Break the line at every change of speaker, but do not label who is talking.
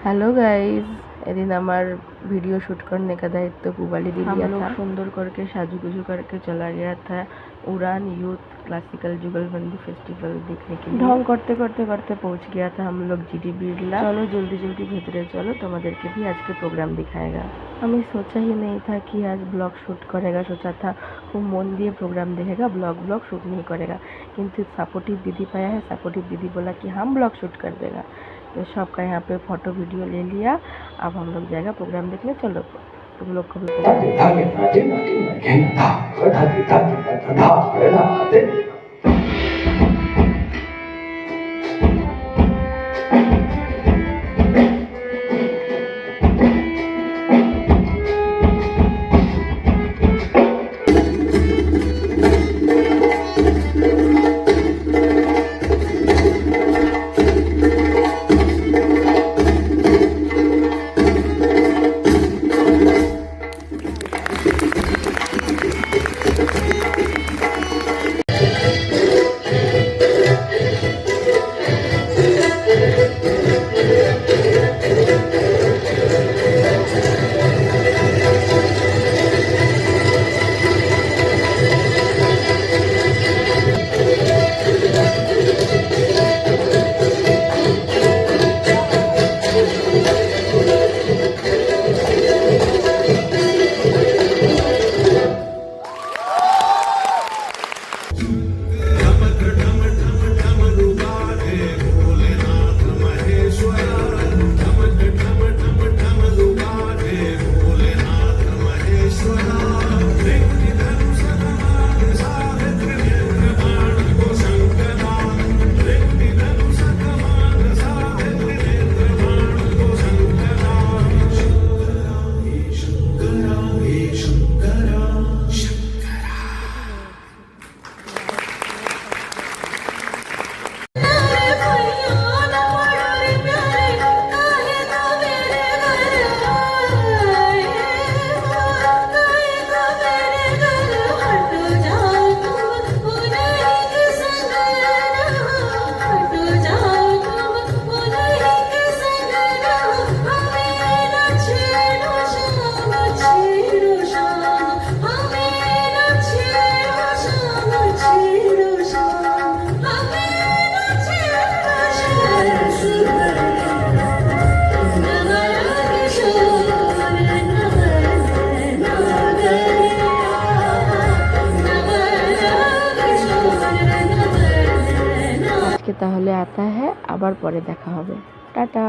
Hello guys, दिन हमार video shoot करने का दायित्व पुबाली दी लिया था। सुंदर करके साजू करके चला गया था उड़ान यूथ क्लासिकल जुगलबंदी फेस्टिवल देखने के लिए। ढंग करते करते करते पहुंच गया था हम लोग जीडी बिरला। चलो जल्दी जल्दी भेतरे चलो, तुम्हारे के भी आज के प्रोग्राम दिखाएगा। हमें सोचा ही नहीं था कि आज ब्लॉग शूट करेगा, सोचा था वो मन दिए प्रोग्राम देखेगा, ब्लॉग शूट नहीं करेगा। किंतु सपोर्टिव दीदी पाया है, सपोर्टिव दीदी बोला कि हम ब्लॉग शूट कर देगा। तो सबका यहाँ पे फोटो वीडियो ले लिया। अब हम लोग जाएगा प्रोग्राम देखने। चलो तुम लोग को भी তাহলে आता है আবার পরে দেখা হবে। টাটা।